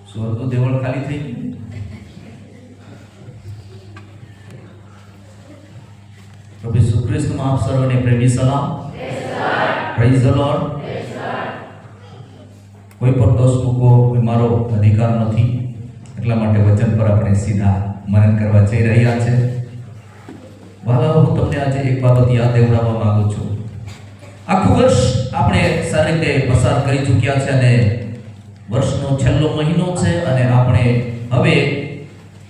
સ્વર્ગનું દેવળ ખાલી થઈ ગયું. પ્રભુ ઈસુ ખ્રિસ્તમાં આપ સર્વને પ્રેમી સલામ. Praise the lord. કોઈ પર દોષ મૂકવો એ મારો અધિકાર નથી, એટલા માટે વચન પર આપણે સીધા મનન કરવા જઈ રહ્યા છે. વાલા, હું તમને આજે એક બાબત યાદ દેવડાવવા માંગુ છું. આખું વર્ષ આપણે સારી રીતે પસાર કરી ચૂક્યા છે અને વર્ષનો છેલ્લો મહિનો છે અને આપણે હવે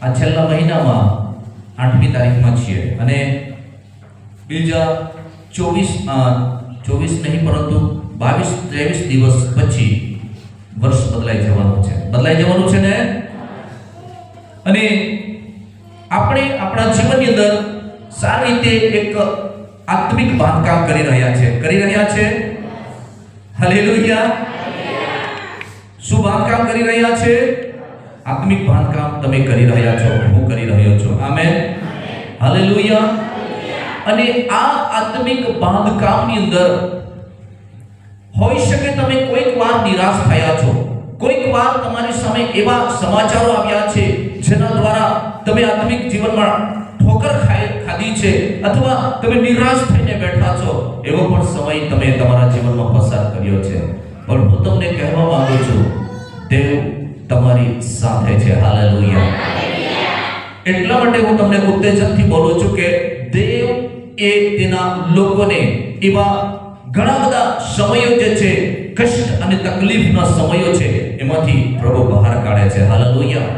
આ છેલ્લા મહિનામાં 8મી તારીખમાં છીએ અને બીજા 24 નહીં પરંતુ 22-23 દિવસ પછી વર્ષ બદલાઈ જવાનું છે ને. અને આપણે આપણા જીવનની અંદર સારી રીતે એક આત્મિક બાંધકામ કરી રહ્યા છે. હાલેલુયા. શું બાંધકામ કરી રહ્યા છે? આત્મિક બાંધકામ તમે કરી રહ્યા છો, હું કરી રહ્યો છું. આમેન. હાલેલુયા. અને આ આત્મિક બાંધકામની અંદર હોઈ શકે તમે કોઈક વાર નિરાશ થયા છો, કોઈક વાર તમારી સામે એવા સમાચારો આવ્યા છે જેના દ્વારા તમે આત્મિક જીવનમાં ઠોકર ખાધી છે અથવા તમે નિરાશ થઈને બેઠા છો. એવો પણ સમય તમે તમારા જીવનમાં પસાર કર્યો છે. પણ હું તમને કહેવા માંગુ છું, દેવ તમારી સાથે છે. હાલેલુયા. એટલા માટે હું તમને ઉત્તેજનથી બોલું છું કે દેવ એ તેના લોકોને એવા ઘણા બધા સમયો જે છે, કષ્ટ અને તકલીફના સમયો છે, એમાંથી પ્રભુ બહાર કાઢે છે. હાલેલુયા.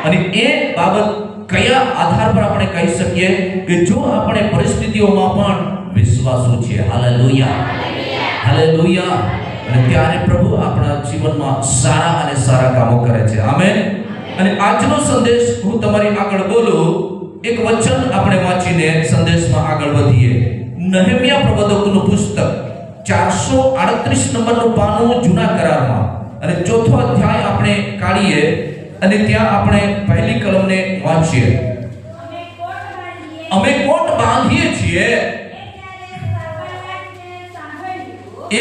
અને એ બાબત કયા આધાર પર આપણે કહી શકીએ કે જો આપણે પરિસ્થિતિઓમાં પણ વિશ્વાસુ છીએ. હાલેલુયા. અને ત્યારે પ્રભુ આપણા જીવનમાં સારા અને સારા કામો કરે છે. આમેન. અને આજનો સંદેશ હું તમારી આગળ બોલું, એક વચન આપણે વાંચીને સંદેશમાં આગળ વધીએ. નહેમ્યા પ્રવક્તાનું પુસ્તક 438 નંબરનું પાનું જૂના કરારમાં અને 4થો અધ્યાય આપણે કાઢીએ અને ત્યાં આપણે પહેલી કલમને વાંચીએ. અમે કોટ બાંધીએ છીએ.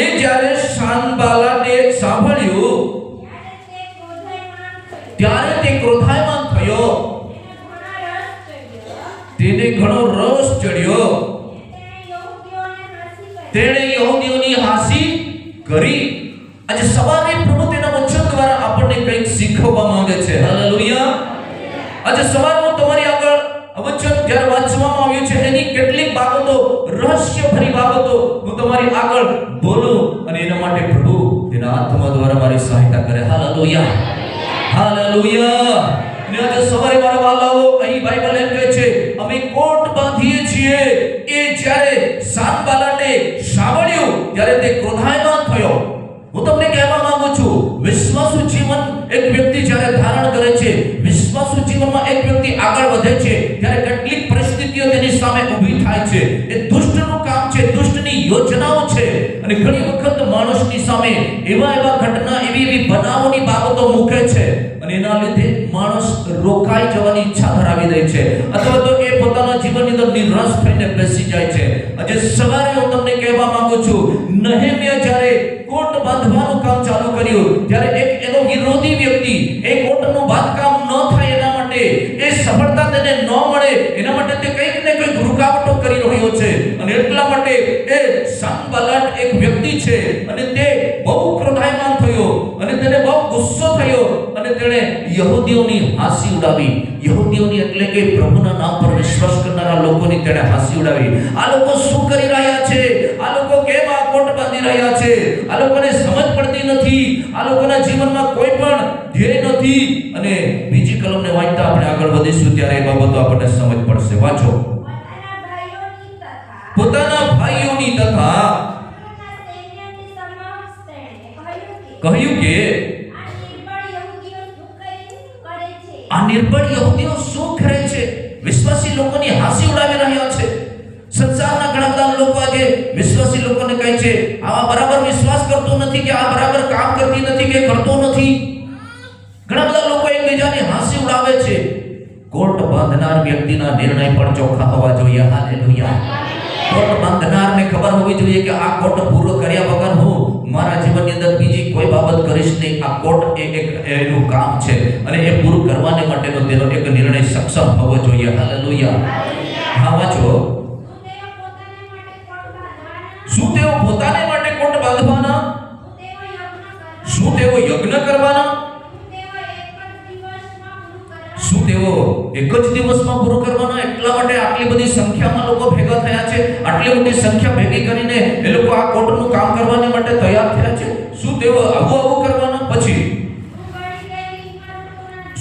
એ જ્યારે સાનબાલાટે સાંભળ્યું ત્યારે તે ક્રોધાયમાન થયો, તેને ઘણો રોષ ચડ્યો. તેણે યહૂદીઓની હાંસી કરી. આજે સવારે પ્રભુ તેના વચન દ્વારા આપણને કંઈક શીખવવા માંગે છે. હાલેલુયા. આજે સવારે હું તમારી આગળ વચન જ્યારે વાંચવામાં આવ્યું છે એની કેટલીક બાબતો, રહસ્યભરી બાબતો હું તમારી આગળ બોલું અને એના માટે પ્રભુ તેના આત્મા દ્વારા મારી સહાયતા કરે. હાલેલુયા. હાલેલુયા. અને આજે સવારે મારા વાલાઓ, અહીં બાઇબલ એમ કહે છે અમે કોટ બાંધીએ છીએ. એ જ્યારે સાનબાલાટે સાંભળ્યું ત્યારે તે ક્રોધાયમાન થયો. હું તમને કહેવા માંગુ છું, વિશ્વાસુ જીવન એક વ્યક્તિ જ્યારે ધારણ કરે છે, વિશ્વાસુ જીવનમાં એક વ્યક્તિ આગળ વધે છે ત્યારે કેટલીક પરિસ્થિતિઓ તેની સામે ઊભી થાય છે. એ દુષ્ટનું કામ છે, દુષ્ટની યોજનાઓ છે. અને ઘણી વખત માણસની સામે એવા ઘટના, એવી બનાવોની બાબતો મૂકે છે અને એના લીધે માણસ રોકાઈ જવાની ઈચ્છા ધરાવી દે છે અથવા તો એ પોતાના જીવનની અંદર નિરાશ થઈને બેસી જાય છે. આજે સવારે હું તમને કહેવા માંગુ છું, નહેમ્યા જ્યારે કોટ બાંધવાનું કામ ચાલુ કર્યું ત્યારે એક એનો વિરોધી વ્યક્તિ, એ કોટનું બાંધકામ ન થાય એના માટે, એ સફળતા તેને ન મળે એના માટે તે કંઈક ને કંઈક રૂકાવટો કરી રહ્યો છે. અને એટલા માટે એ સાનબાલાટ એક વ્યક્તિ છે અને તે બહુ ક્રોધાયમાન થયો અને તેને બહુ ગુસ્સો થયો અને તેણે યહૂદીઓની હાંસી ઉડાવી. યહૂદીઓની એટલે કે પ્રભુના નામ પર વિશ્વાસ કરનારા લોકોની તેણે હાંસી ઉડાવી. આ લોકો શું કરી રહ્યા છે? આ લોકો કેમ આ કોટ બાંધી રહ્યા છે? આ લોકોને સમજ પડતી નથી. આ લોકોના જીવનમાં કોઈ પણ ધ્યેય નથી. અને બીજી કલમને વાંચતા આપણે આગળ વધીશું ત્યારે એ બાબતો આપણને સમજ પડશે. વાંચો. પોતાના ભાઈઓની તથા કહ્યું કે આ નિર્બળ યહૂદીઓ શું કરે છે? વિશ્વાસી લોકોની હાંસી ઉડાવી રહ્યા છે. સંસારના ઘણા બધા લોકો આજે વિશ્વાસી લોકોને કહે છે આ બરાબર વિશ્વાસ કરતો નથી, કે આ બરાબર કામ કરતી નથી, કે કરતો નથી. ઘણા બધા લોકો એકબીજાની હાંસી ઉડાવે છે. કોટ બાંધનાર વ્યક્તિના નિર્ણય પણ ચોખ્ખા હોવા જોઈએ. હાલેલુયા. કોટ બાંધનારને ખબર હોવી જોઈએ કે આ કોટ પૂરો કર્યા વગર હું મારા જીવનની અંદર બીજી નહીં. આ કોટ એનું કામ છે અને એ પૂરું કરવાને માટેનો તેનો એક નિર્ણય સક્ષમ હોવો જોઈએ. હાલેલુયા. હા વાંચો. શું તેઓ પોતાને માટે કોટ બાંધવાના? શું તેઓ યજ્ઞ કરવાના? શું તેઓ એક જ દિવસમાં પૂરું કરવાના? એટલા માટે આટલી બધી સંખ્યામાં લોકો ભેગા થયા છે. આટલી મોટી સંખ્યા ભેગી કરીને એ લોકો આ કોટનું કામ કરવાને માટે તૈયાર થયા છે. શું તેઓ આવું કરવાના? પછી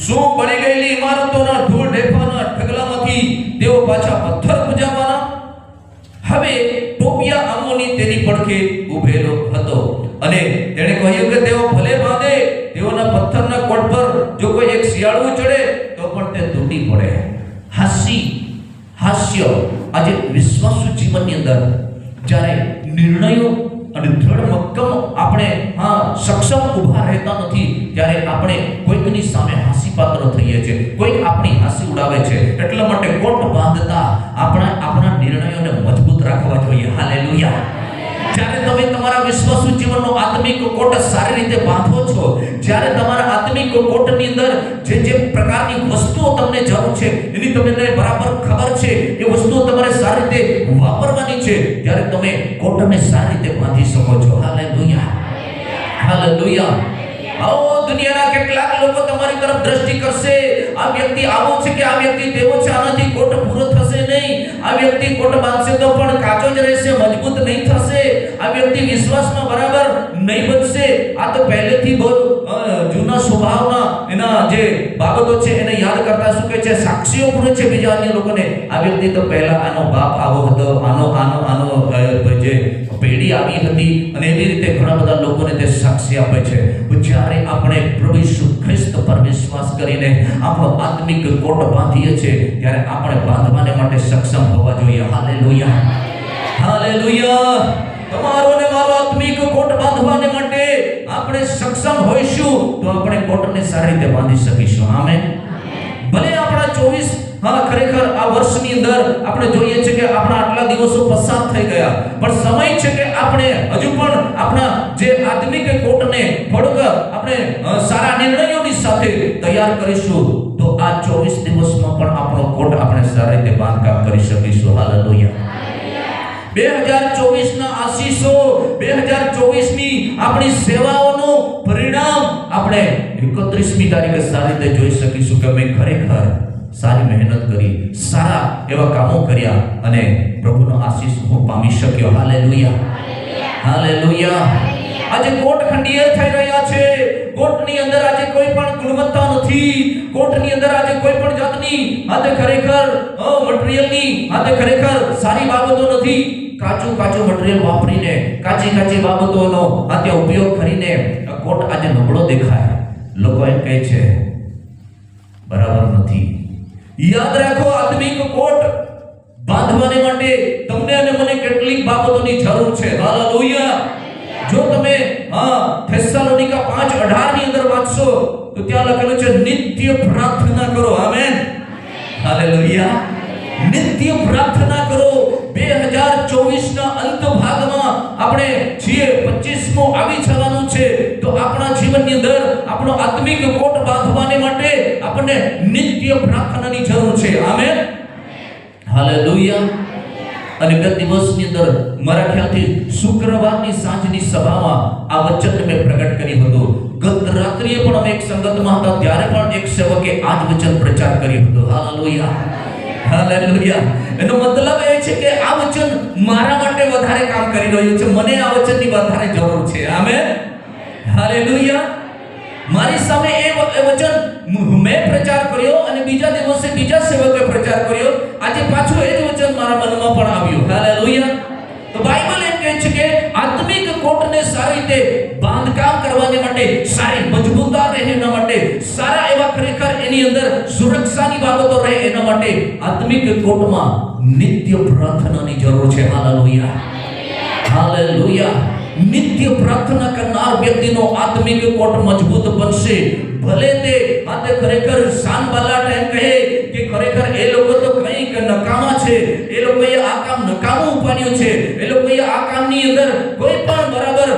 શું બળી ગયેલી ઇમારતોના ધૂળ ઢેફાના ઢગલામાંથી તેઓ પાછા પથ્થર પૂજાવાના? હવે ટોબિયા અમ્મોની તેની પડખે ઊભેલો હતો અને તેણે કહ્યું કે તેઓ ભલે બાંધે, તેઓના પથ્થરના કોટ પર જો કોઈ એક શિયાળું ચડે તો પણ તે તૂટી પડે. હાસ્ય આજે વિશ્વાસુ જીવનની અંદર જ્યારે નિર્ણયો અને દ્રઢ મક્કમ આપણે સક્ષમ ઊભા રહેતા નથી, ત્યારે આપણે કોઈકની સામે હાસ્યપાત્ર થઈએ છીએ, કોઈક આપણી હાસ્ય ઉડાવે છે. એટલા માટે કોટ બાંધતા આપણા નિર્ણયોને મજબૂત રાખવા જોઈએ. હાલેલુયા. જ્યારે તમે તમારા વિશ્વાસુ જીવનનો આત્મિક કોટ સારી રીતે બાંધો છો, જ્યારે તમારા આત્મિક કોટની અંદર જે પ્રકારની વસ્તુઓ તમને જરૂર છે એની તમને બરાબર ખબર છે, એ વસ્તુઓ તમારે સારી રીતે વાપરવાની છે, ત્યારે તમે કોટને સારી રીતે બાંધી શકો છો. હાલેલુયા. હાલેલુયા. આવો દુનિયાના કેટલાક લોકો તમારી તરફ દ્રષ્ટિ કરશે, આ વ્યક્તિ આવો છે કે આ વ્યક્તિ તેવો છે, આનાથી કોટ પૂરો થશે નહીં, આ વ્યક્તિ કોટ બાંધશે તો પણ કાચો જ રહેશે, મજબૂત નહીં થશે, આ વ્યક્તિ વિશ્વાસમાં બરાબર નહીં બનશે, આ તો પહેલેથી બહુ જૂના સ્વભાવના એના જે બાબતો છે એને યાદ કરતા શું કહે છે, સાક્ષીઓ પૂરે છે બીજા અન્ય લોકોને. આ વ્યક્તિ તો પહેલા આનો બાપ આવો હતો, આનો જે પેઢી આવી હતી, અને એવી રીતે ઘણા બધા લોકોને તે સાક્ષી આપે છે. જ્યારે આપણે પ્રભુ ઈસુ ખ્રિસ્ત પર વિશ્વાસ કરીને આપણો આત્મિક કોટ બાંધીએ છીએ, ત્યારે આપણે બાંધવાને માટે સક્ષમ હોવા જોઈએ. હાલેલુયા. હાલેલુયા. તમારો ને મારો આત્મિક કોટ બાંધવાને માટે આપણે સક્ષમ હોઈશું તો આપણે કોટને સારી રીતે બાંધી શકીશું. આમેન. ભલે આપણા 24 ખરેખર આ વર્ષની અંદર આપણે જોઈએ છે કે આપણા આટલા દિવસો પસાર થઈ ગયા, પણ સમય છે કે આપણે હજુ પણ આપણા જે આત્મિક કોટને થોડુંક આપણે સારા નિર્ણયોની સાથે તૈયાર કરીશું તો આ 24 દિવસમાં પણ આપણો કોટ આપણે સારી રીતે બાંધકામ કરી શકીશું. હાલેલુયા. 2024 ના આશીષો, 2024 ની આપણી સેવાઓનું પરિણામ આપણે 31મી તારીખે સારી રીતે જોઈ શકીશું કે અમે ખરેખર સારી મહેનત કરી, સારા એવા કામો કર્યા અને પ્રભુનો આશીષ હું પામી શક્યો. હાલેલુયા. હાલેલુયા. આજે કોટ ખંડિયર થઈ રહ્યા છે. કોટની અંદર આજે કોઈ પણ ગુણવત્તા નથી. કોટની અંદર આજે કોઈ પણ જાતની આજે ખરેખર મટીરીયલની આજે ખરેખર સારી બાબતો નથી. કાચું મટીરીયલ વાપરીને કાચી બાબતોનો આજે ઉપયોગ કરીને કોટ આજે નબળો દેખાય. લોકો એમ કહે છે બરાબર નથી. યાદ રાખો, આત્મિક કોટ બાંધવાને માટે તમને અને મને કેટલીક બાબતોની જરૂર છે. હાલેલુયા. જો તમે થેસ્સલોનિકા 5:18 ની અંદર વાંચશો તો ત્યાં લખેલું છે નિત્ય પ્રાર્થના કરો. આમેન. હાલેલુયા. નિત્ય પ્રાર્થના કરો. 2024 ના અંત ભાગમાં આપણે છીએ, 25મો આવી જવાનું છે, તો આપણા જીવનની અંદર આપણો આત્મિક કોટ બાંધવાને માટે આપણને નિત્ય પ્રાર્થનાની જરૂર છે. આમેન. હાલેલુયા. અને ગત દિવસની અંદર મારા ખ્યાલથી શુક્રવારની સાંજની સભામાં આ વચન મેં પ્રગટ કર્યું હતું. ગત રાત્રિએ પણ અમે એક સંગતમાં હતા, ત્યારે પણ એક સેવકે આ જ વચન પ્રચાર કર્યું હતું. હાલેલુયા. હાલેલુયા. એનો મતલબ એ છે કે આ વચન મારા માટે વધારે કામ કરી રહ્યું છે, મને આ વચનની વધારે જરૂર છે. આમેન. હાલેલુયા. મારી સામે એ વચન મેં પ્રચાર કર્યો અને બીજા દિવસે બીજા સેવકે પ્રચાર કર્યો. આજે પાછું એ જ વચન મારા મનમાં પણ આવ્યું. હાલેલુયા. તો બાઇબલ એમ કહે છે કે આત્મિક કોટને સારી રીતે બાંધકામ કરવાને માટે, સારી મજબૂતા રહે એના માટે, સારા એવા ખરેખર એની અંદર સુરક્ષાની બાબતો રહે એના માટે આત્મિક કોટમાં નિત્ય પ્રાર્થનાની જરૂર છે. હાલેલુયા. હાલેલુયા. નિત્ય પ્રાર્થના કરનાર વ્યક્તિનો આત્મિક કોટ મજબૂત બનશે. ભલે તે આતે ખરેખર શાનબાલાટ એમ કહે કે ખરેખર એ લોકો તો કંઈક નકામા છે, એ લોકોએ આ કામ નકામું ઉપાડ્યું છે, એ લોકોએ આ કામની અંદર કોઈ પણ બરાબર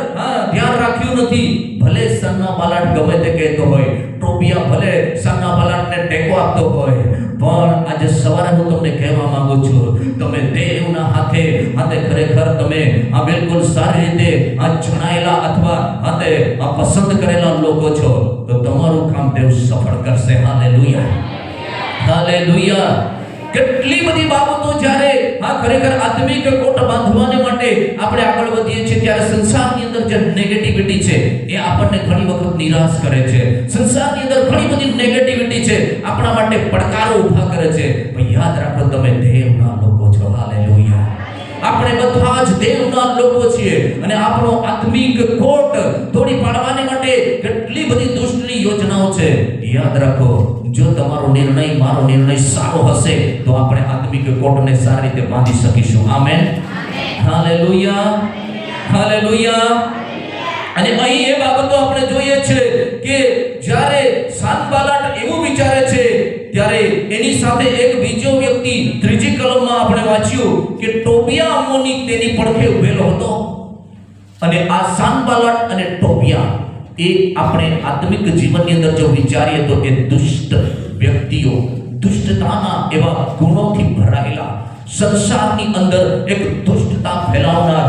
ધ્યાન રાખ્યું નથી. ભલે સન્નાબાલાટ ગમે તે કહેતો હોય, ટોબિયા ભલે સન્નાબાલાટને ટેકો આપતો હોય, પણ આજે સવારે હું તમને કહેવા માંગુ છું, તમે દેવના હાથે ખરેખર તમે આ બિલકુલ સારી રીતે આ જણાયેલા અથવા આ પસંદ કરેલા લોકો છો, તો તમારું કામ દેવ સફળ કરશે. Hallelujah, hallelujah. કેટલી બધી બાબતો જ્યારે ખરેખર આત્મિક કોટ બાંધવાને માટે આપણે આગળ વધીએ છીએ, ત્યારે સંસારની અંદર જે નેગેટિવિટી છે એ આપણને ઘણી વખત નિરાશ કરે છે. સંસારની અંદર ઘણી બધી નેગેટિવિટી છે, આપણા માટે પડકારો ઊભા કરે છે. પણ યાદ રાખો, તમે દેવના લોકો છો. હાલેલુયા. આપણે બધા જ દેવના લોકો છીએ અને આપણો આત્મિક કોટ તોડી પાડવાને માટે કેટલી બધી દુષ્ટની યોજનાઓ છે. યાદ રાખો, જો તમારો નિર્ણય, મારો નિર્ણય સારો હશે તો આપણે આત્મિક કોટને સારી રીતે બાંધી શકીશું. Amen, hallelujah, hallelujah. અને અહીં એ બાબતો આપણે જોઈએ છે કે જ્યારે સાનબાલાટ એવું વિચારે છે, ત્યારે એની સાથે એક બીજો વ્યક્તિ, ત્રીજી કલમમાં આપણે વાંચ્યું કે ટોબિયા અમ્મોની તેની પડખે ઉભેલો હતો. અને આ સાનબાલાટ અને ટોબિયા એ આપણે આત્મિક જીવનની અંદર જો વિચારીએ તો એ દુષ્ટ વ્યક્તિઓ, દુષ્ટતાના એવા ગુણોથી ભરાયેલા, સંસારની અંદર એક દુષ્ટતા ફેલાવનાર,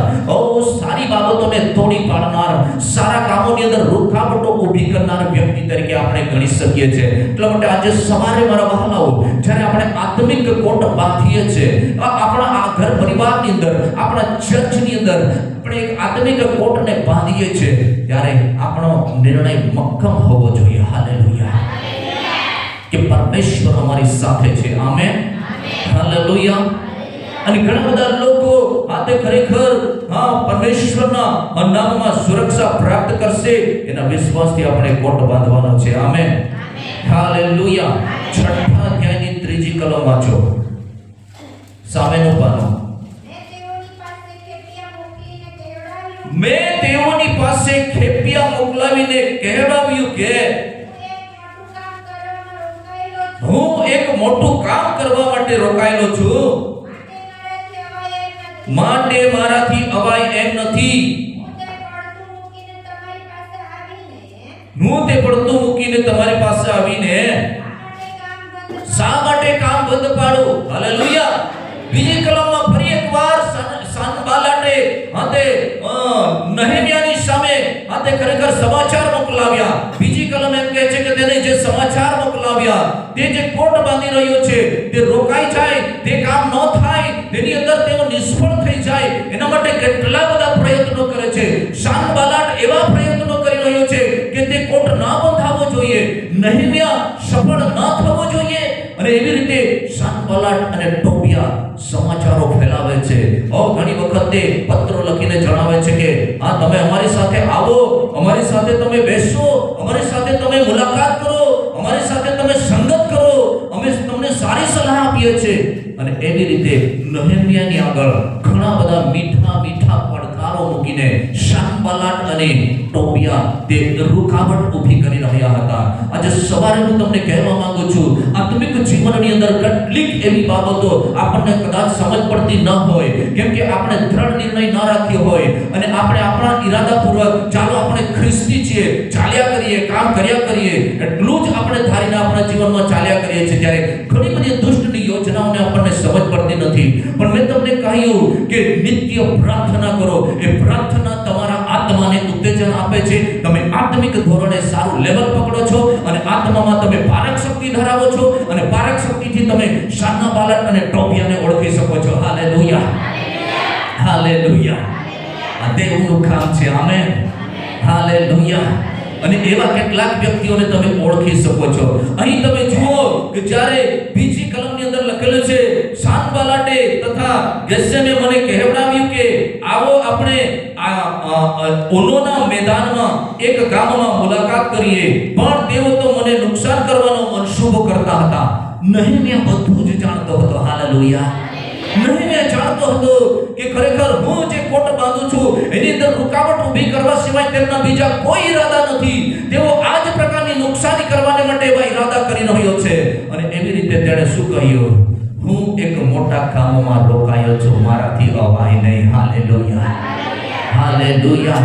સારી બાબતોને તોડી પાડનાર, સારા કામોની અંદર રૂકાવટો ઊભી કરનાર વ્યક્તિ તરીકે આપણે ગણી શકીએ છીએ. એટલા માટે આજે સવારે મારા વહાલાઓ, જ્યારે આપણે આત્મિક કોટ બાંધીએ છીએ, આપણા આ ઘર પરિવારની અંદર, આપણા ચર્ચની અંદર આપણે એક આત્મિક કોટને બાંધીએ છીએ, ત્યારે આપણો નિર્ણય મક્કમ હોવો જોઈએ. હાલેલુયા. કે પરમેશ્વર અમારી સાથે છે. Amen, hallelujah. અને ઘણા બધા લોકો આતે ખરેખર પરમેશ્વરના નામમાં સુરક્ષા પ્રાપ્ત કરશે, એના વિશ્વાસથી આપણે કોટ બાંધવાનો છે. Amen, hallelujah. 6 અધ્યાયની 3જી કલમ વાંચો, સામેનું પાનું. મેં તેઓની પાસે ખેપિયા મોકલાવીને કહેવડાવ્યું કે હું એક મોટું કામ કરવા માટે રોકાયેલો છું, માટે મારાથી અવાય એમ નથી. હું તે પડતું મૂકીને તમારી પાસે આવીને શા માટે કામ બંધ પાડું? હાલેલુયા. બીજી કલમમાં ફરી એકવાર સાનબાલાટે નહેમ્યાની સામે ખરેખર સમાચાર મોકલાવ્યા. બીજી કલમ એમ કહે છે કે તેને જે સમાચાર મોકલાવ્યા, તે જે કોટ બાંધી રહ્યો છે તે રોકાઈ જાય, તે કામ ન થાય, તેની અંદર તેઓ નિષ્ફળ થઈ જાય, એના માટે કેટલા બધા પ્રયત્નો કરે છે. સાનબાલાટ એવા પ્રયત્નો કરી રહ્યો છે કે તે કોટ ના બંધાવો જોઈએ, નહેમ્યા સફળ ન થવો જોઈએ. અને એવી રીતે સાનબાલાટ અને ટોબિયા સમાચારો ફેલાવે છે. ઘણી વખત તે પત્રો લખીને જણાવે છે કે તમે અમારી સાથે આવો, અમારી સાથે તમે બેસો, અમારી સાથે તમે મુલાકાત કરો, અમારી સાથે તમે સંગત કરો, અમે તમને સારી સલાહ આપીએ છીએ. અને એવી રીતે નહેમ્યાની આગળ ઘણા બધા મીઠા મીઠા પડકારો મૂકીને સાનબાલાટ અને ટોબિયા તે રૂકાવટ ઊભી કરી રહ્યા હતા. આજે સવારે હું તમને કહેવા માંગુ છું, આત્મિક જીવનની અંદર કેટલીક એવી બાબતો આપણને કદાચ સમજ પડતી ન હોય, કેમ કે આપણે દ્રઢ નિર્ણય ન રાખ્યો હોય અને આપણે આપણા ઈરાદાપૂર્વક ચાલો આપણે ખ્રિસ્તી છીએ, ચાલ્યા કરીએ, કામ કર્યા કરીએ, એટલું જ આપણે ધારીને આપણા જીવનમાં ચાલ્યા કરીએ છીએ, ત્યારે ઘણી બધી દુષ્ટની યોજનાઓને આપણને સમજ પડતી નથી. પણ મેં તમને કહ્યું કે નિત્ય પ્રાર્થના કરો. એ પ્રાર્થના તમારા આત્માને ઉત્તેજન આપે છે. તમે આત્મિક ધોરણે સારું લેવલ પકડો છો અને આત્મામાં તમે પારક શક્તિ ધરાવો છો અને પારક શક્તિથી તમે સાનબાલાટ અને ટોબિયાને ઓળખી શકો છો. Hallelujah, hallelujah. આ દેવનું કામ છે. Amen, hallelujah. અને એવા કેટલાક વ્યક્તિઓને તમે ઓળખી શકો છો. અહીં તમે જુઓ કે જ્યારે બીજી કલમની અંદર લખેલું છે, સાનબાલાટે તથા ગેસેમે મને કહેવડાવ્યું કે આવો આપણે ઓનોના મેદાનમાં એક ગામમાં મુલાકાત કરીએ, પણ તેઓ તો મને નુકસાન કરવાનો મનસૂબો કરતા હતા. નહેમ્યા બધું જ જાણતો હતો. હાલેલુયા. નહેમ્યા જાણતો હતો કે ખરેખર હું જે કોટ બાંધું છું એની અંદર રૂકાવટ ઊભી કરવા સિવાય તેમના બીજા કોઈ ઈરાદા નથી. તેઓ આ જ પ્રકારની નુકસાની કરવાને માટે એવા ઈરાદા કરી રહ્યો છે. અને એવી રીતે તેણે શું કહ્યું? હું એક મોટા કામમાં રોકાયો છું, મારાથી અવાય નહીં. Hallelujah, hallelujah.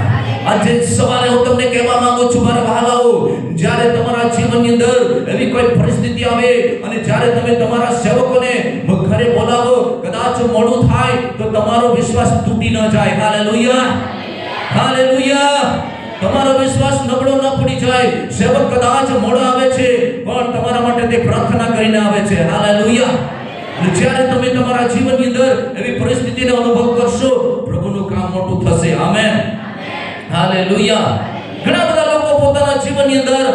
આજે સવારે હું તમને કહેવા માંગુ છું મારા વહાલાઓ, જ્યારે તમારા જીવનની અંદર એવી કોઈ પરિસ્થિતિ આવે અને જ્યારે તમે તમારા સેવકોને ઘરે બોલાવો, કદાચ મોડું થાય તો તમારો વિશ્વાસ તૂટી ન જાય. Hallelujah, hallelujah. તમારો વિશ્વાસ નબળો ન પડી જાય. સેવક કદાચ મોડો આવે છે પણ તમારા માટે તે પ્રાર્થના કરીને આવે છે. હાલેલુયા. જ્યારે તમે તમારા જીવનની અંદર એવી પરિસ્થિતિનો અનુભવ કરશો, પ્રભુનું કામ મોટું થશે. Amen, hallelujah. ઘણા બધા લોકો પોતાના જીવનની અંદર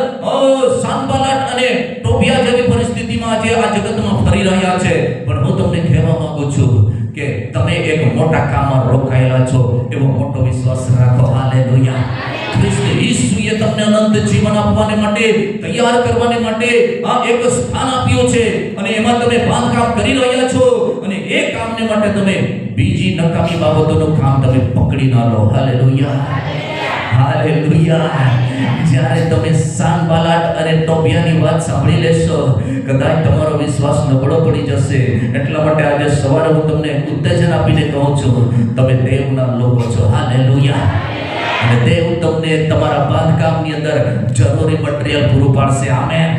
સાનબાલાટ અને ટોબિયા જેવી પરિસ્થિતિમાં આજે આ જગતમાં ફરી રહ્યા છે, પણ હું તમને કહેવા માંગુ છું કે તમે એક મોટા કામમાં રોકાયેલા છો, એવો મોટો વિશ્વાસ રાખો. હાલેલુયા. ખ્રિસ્ત ઈસુએ તમને અનંત જીવન આપવાને માટે, તૈયાર કરવાને માટે આ એક સ્થાન આપ્યું છે અને એમાં તમે બાંધકામ કરી રહ્યા છો અને એ કામને માટે તમે બીજી નકામી બાબતોનું કામ તમે પકડી ના લો. Hallelujah, hallelujah. જ્યારે તમે સાનબાલાટ અને ટોબિયાની વાત સાંભળી લેશો, કદાચ તમારો વિશ્વાસ નબળો પડી જશે. એટલા માટે આજે સવારે હું તમને ઉત્તેજન આપીને કહું છું, તમે દેવના લોકો છો. હાલેલુયા. અને દેવ તમને તમારા બાંધકામની અંદર જરૂરી મટીરીયલ પૂરું પાડશે. આમેન.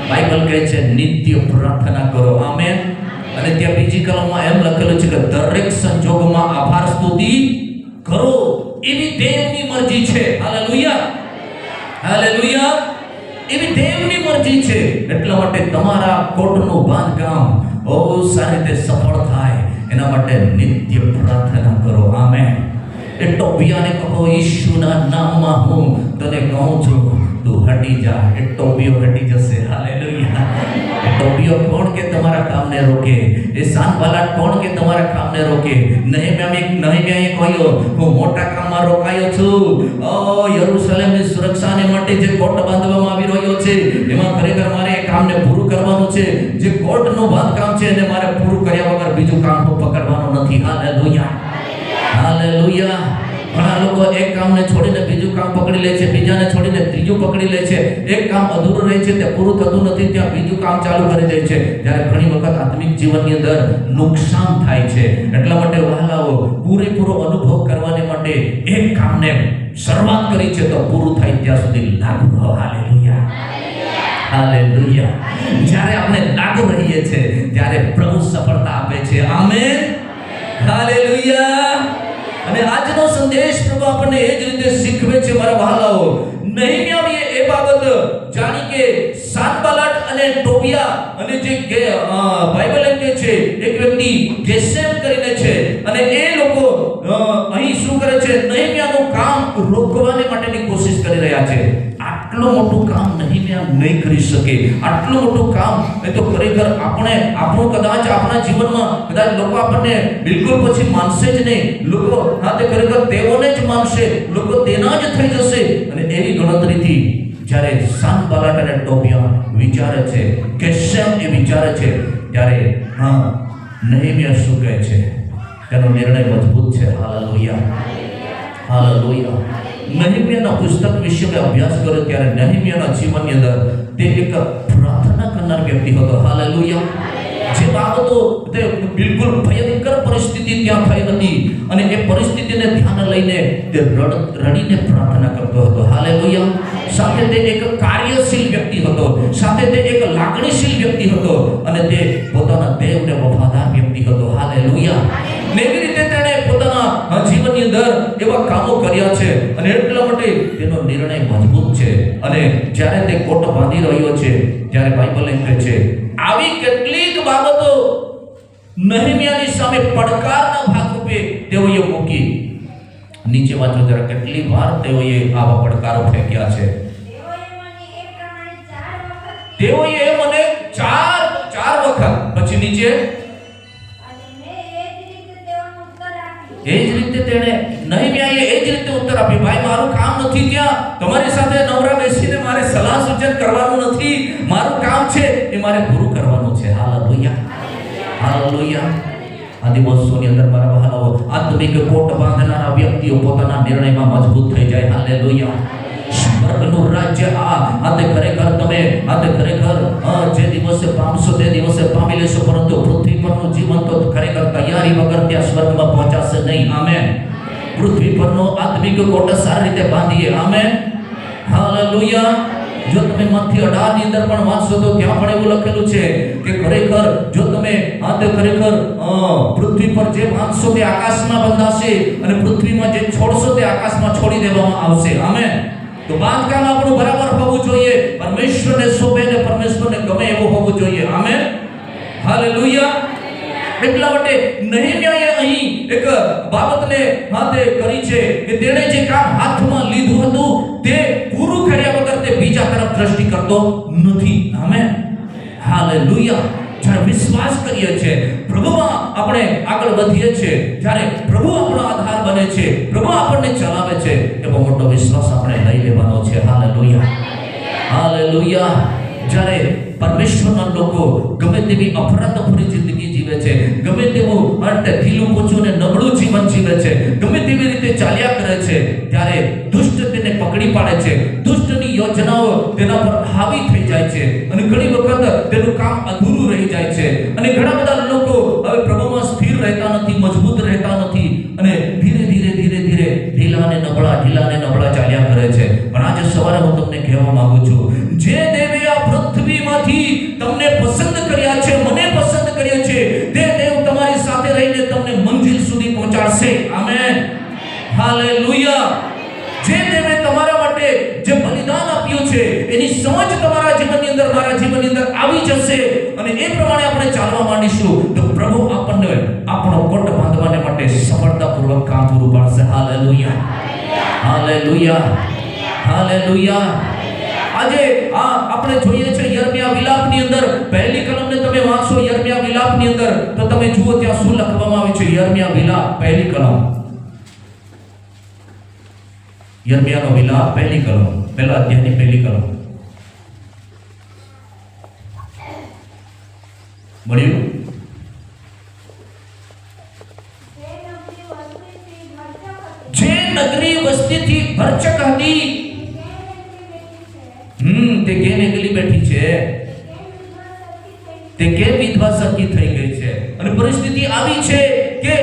બાઇબલ કહે છે નિત્ય પ્રાર્થના કરો. આમેન. અને ત્યાં બીજી કલમમાં એમ લખેલું છે કે દરેક સંજોગોમાં આભાર સ્તુતિ કરો, એવી દેવની મરજી છે. Hallelujah, hallelujah. એવી દેવની મરજી છે. એટલા માટે તમારા કોટનું બાંધકામ બહુ સારી રીતે સફળ થાય એના માટે નિત્ય પ્રાર્થના કરો. આમેન. એ ટોબિયાને કહો, ઈશુના નામમાં હું તને કહું છું, તું હટી જા. એ ટોબિયો હટી જશે. હાલેલુયા. એ ટોબિયો કોણ કે તમારા કામને રોકે? એ સાનબાલાટ કોણ કે તમારા કામને રોકે? નહેમ્યાએ કહ્યું, હું મોટા કામમાં રોકાયો છું. યરૂશલેમની સુરક્ષાને માટે જે કોટ બાંધવામાં આવી રહ્યો છે, એમાં ખરેખર મારે એ કામને પૂરું કરવાનું છે. જે કોટનું બાંધકામ છે એને મારે પૂરું કર્યા વગર બીજું કામ પકડવાનું નથી. Hallelujah, hallelujah. ઘણા લોકો એક કામને છોડીને બીજું કામ પકડી લે છે, બીજાને છોડીને ત્રીજું પકડી લે છે. એક કામ અધૂરું રહે છે, તે પૂરું થતું નથી, ત્યાં બીજું કામ ચાલુ કરી દે છે. ત્યારે ઘણી વખત આત્મિક જીવનની અંદર નુકસાન થાય છે. એટલા માટે વહાલાઓ, પૂરેપૂરો અનુભવ કરવાને માટે એક કામને શરૂઆત કરી છે તો પૂરું થાય ત્યાં સુધી લાગુ રહો. Hallelujah, hallelujah. જ્યારે આપણે લાગુ રહીએ છીએ ત્યારે પ્રભુ સફળતા આપે છે. Amen, hallelujah. અને આજનો સંદેશ પ્રભુ આપણને એ જ રીતે શીખવે છે મારા વહાલાઓ. નહેમ્યાએ એ બાબત જાણી કે સાનબાલાટ અને ટોબિયા અને જે બાઇબલ એમ કહે છે એક વ્યક્તિ ગેસેમ કરીને છે અને એ લોકો અહીં શું કરે છે? નહેમ્યાનું કામ રોકવાને માટેની કોશિશ કરી રહ્યા છે. આટલું મોટું કામ નહેમ્યા નહીં કરી શકે. આટલું મોટું કામ એ તો ખરેખર આપણું કદાચ આપણા જીવનમાં કદાચ લોકો આપણને બિલકુલ પછી માનશે જ નહીં. લોકો હા તે ખરેખર તેઓને જ માનશે, લોકો તેના જ થઈ જશે. અને એવી ગણતરીથી જ્યારે સાનબાલાટ અને ટોબિયા વિચારે છે, ગેસેમ એ વિચારે છે, ત્યારે નહેમ્યા શું કહે છે? તેનો નિર્ણય મજબૂત છે. Hallelujah, hallelujah. નહેમ્યાના પુસ્તક વિશે મેં અભ્યાસ કર્યો ત્યારે નહેમ્યાના જીવનની અંદર તે એક પ્રાર્થના કરનાર વ્યક્તિ હતો. હાલેલુયા. જે બાબતો તે બિલકુલ ભયંકર પરિસ્થિતિ ત્યાં થઈ હતી અને એ પરિસ્થિતિને ધ્યાને લઈને તે રડીને પ્રાર્થના કરતો હતો. હાલેલુયા. સાથે તે એક કાર્યશીલ વ્યક્તિ હતો, સાથે તે એક લાગણીશીલ વ્યક્તિ હતો અને તે પોતાના દેવને વફાદાર વ્યક્તિ હતો. હાલેલુયા. એવી રીતે તેણે પોતાના જીવનની અંદર એવા કામો કર્યા છે અને એટલા માટે તેનો નિર્ણય મજબૂત છે. અને જ્યારે તે કોટ બાંધી રહ્યો છે ત્યારે બાઇબલ એમ કહે છે, આવી કેટલીક બાબતો નહેમ્યાની સામે પડકારના ભાગરૂપે તેઓએ મૂકી. નીચે વાંચો જરા, કેટલી વાર તેઓએ આવા પડકારો ફેંક્યા છે. તેઓએ મને ચાર વખત, પછી નીચે એ જ રીતે તેણે નહેમ્યાએ એ જ રીતે ઉત્તર આપ્યો, ભાઈ મારું કામ નથી ત્યાં, તમારી સાથે નવરા બેસીને મારે સલાહ સૂચન કરવાનું નથી, મારું કામ છે એ મારે પૂરું કરવાનું છે. Hallelujah, hallelujah. આ દિવસોની અંદર મારા વહાલાઓ, આત્મિક કોટ બાંધનારા વ્યક્તિઓ પોતાના નિર્ણયમાં મજબૂત થઈ જાય. હાલેલુયા. સ્વર્ગનું રાજ્ય આ તે ખરેખર તમે જે દિવસે પામશો તે દિવસે પામી લેશો, પરંતુ પૃથ્વી પરનું જીવન તો ખરેખર તૈયારી વગર ત્યાં સ્વર્ગમાં પહોંચાશે નહીં. આમેન. પૃથ્વી પરનો આત્મિક કોટ સારી રીતે બાંધીએ. Amen, hallelujah. જો તમે મત્થી 18 ની અંદર પણ વાંચશો તો ત્યાં પણ એવું લખેલું છે કે ખરેખર જો તમે ખરેખર પૃથ્વી પર જે બાંધશો તે આકાશમાં બંધાશે અને પૃથ્વીમાં જે છોડશો તે આકાશમાં છોડી દેવામાં આવશે. આમેન. તો બાંધકામ આપણું બરાબર હોવું જોઈએ, પરમેશ્વરને શોભે ને પરમેશ્વરને ગમે એવું હોવું જોઈએ. Amen, hallelujah. એટલા માટે નહેમ્યાએ અહીં એક બાબતને હાથે કરી છે કે તેણે જે કામ હાથમાં લીધું હતું તે પૂરું કર્યા વગર તે બીજા તરફ દ્રષ્ટિ કરતો નથી. Amen, hallelujah. જ્યારે વિશ્વાસ કરીએ છીએ, પ્રભુમાં આપણે આગળ વધીએ છીએ, જ્યારે પ્રભુ આપણો આધાર બને છે, પ્રભુ આપણને ચલાવે છે, એવો મોટો વિશ્વાસ આપણે લઈ લેવાનો છે. Hallelujah, hallelujah. જ્યારે પરમેશ્વરના લોકો ગમે તેવી અફરાતફરી જિંદગી જીવે છે, ગમે તેવું ઢીલું પોચું ને નબળું જીવન જીવે છે, ગમે તેવી રીતે ચાલ્યા કરે છે, ત્યારે દુષ્ટ તેને પકડી પાડે છે, દુષ્ટની યોજનાઓ તેના પર હાવી થઈ જાય છે અને ઘણી વખત તેનું કામ અધૂરું રહી જાય છે અને ઘણા બધા લોકો હવે પ્રભુમાં સ્થિર રહેતા નથી, મજબૂત રહેતા નથી અને ધીરે ધીરે ધીરે ધીરે ઢીલા ને નબળા ચાલ્યા કરે છે. પણ આજે સવારે હું તમને કહેવા માંગુ છું, જે દેવે આ પૃથ્વીમાંથી તમને પસંદ કર્યા છે, મને પસંદ કર્યો છે, તે દેવ તમારી સાથે રહીને તમને મંજિલ સુધી પહોંચાડશે. Amen, hallelujah. જે દેવે તમારા માટે જે બલિદાન આપ્યું છે એની સમજ તમારા જીવનની અંદર, મારા જીવનની અંદર આવી જશે અને એ પ્રમાણે આપણે ચાલવા માંડીશું તો પ્રભુ આપણને આપણો કોટ બાંધવાને માટે સફળતાપૂર્વક કામ પૂરું પાડશે. Hallelujah, hallelujah, hallelujah. આજે આપણે જોઈએ છે યર્મિયા વિલાપની અંદર પહેલી કલમને તમે વાંચો, યર્મિયા વિલાપની અંદર તો તમે જુઓ ત્યાં શું લખવામાં આવ્યું છે. યર્મિયા વિલાપ પહેલી કલમ, યર્મિયાનો વિલાપ પહેલી કલમ, પહેલા અધ્યાયની પહેલી કલમ. મળ્યું? જે નગરી વસ્તીથી ભરચક હતી તે કેમ એકલી બેઠી છે, તે કેમ વિધવા સરખી થઈ ગઈ છે. અને પરિસ્થિતિ આવી છે કે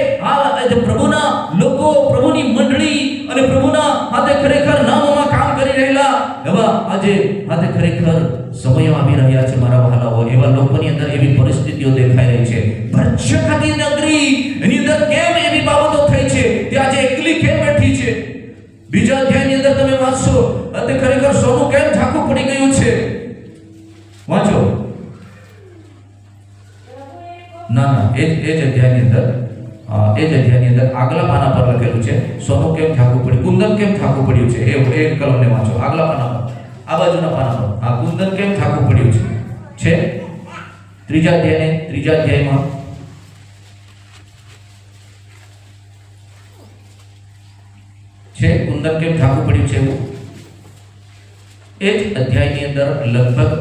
પ્રભુના લોકો, પ્રભુની મંડળી અને પ્રભુના હાથે ખરેખર નામમાં કામ કરી રહેલા એવા આજે હાથે ખરેખર સમયો આવી રહ્યા છે મારા વહાલાઓ. એવા લોકોની અંદર એવી પરિસ્થિતિઓ દેખાઈ રહી છે. ભરચક હતી નગરી, એની અંદર કેમ એવી બાબતો થઈ છે તે આજે એકલી કેમ બેઠી છે. બીજા અધ્યાયની અંદર તમે વાંચશો તે ખરેખર સોનું કેમ ઝાંખું પડી ગયું છે. વાંચો. ના એ જ અધ્યાયની અંદર આગલા પાના પર લખેલું છે સોનું કેમ ઝાંખું પડ્યું, કુંદન કેમ ઝાંખું પડ્યું છે. એ કલમને વાંચો આગલા પાના પર, આ બાજુના પાના પર. આ કુંદન કેમ ઝાંખું પડ્યું છે ત્રીજા અધ્યાયમાં છે. કુંદન કેમ ઝાંખું પડ્યું છે એવું એ જ અધ્યાયની અંદર લગભગ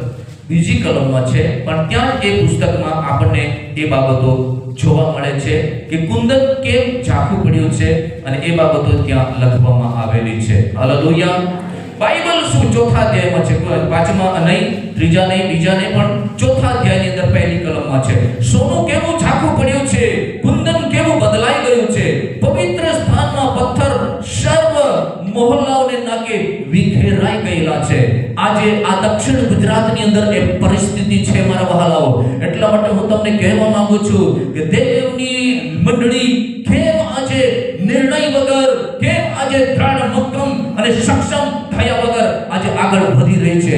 બીજી કલમમાં છે, પણ ત્યાં એ પુસ્તકમાં આપણને એ બાબતો જોવા મળે છે કે કુંદન કેમ ઝાંખું પડ્યું છે અને એ બાબતો ત્યાં લખવામાં આવેલી છે. હાલેલુયા. બાઇબલ શું ચોથા અધ્યાયમાં છે, પાંચમા નહીં, ત્રીજા નહીં, બીજા નહીં, પણ ચોથા અધ્યાયની અંદર પહેલી કલમમાં છે. સોનું કેવું ઝાંખું પડ્યું છે, કુંદન કેવું બદલાઈ ગયું છે, પવિત્ર સ્થાનમાં પથ્થર સર્વ મોહલ્લાઓને નાકે વિખેરાઈ ગયેલા છે. આજે આ દક્ષિણ ગુજરાતની અંદર એ પરિસ્થિતિ છે મારા વહાલાઓ. એટલા માટે હું તમને કહેવા માંગુ છું કે દેવની મંડળી કેમ આજે નિર્ણય વગર, કેમ આજે દ્રઢ મક્કમ અને સક્ષમ થયા વગર આજે આગળ વધી રહી છે.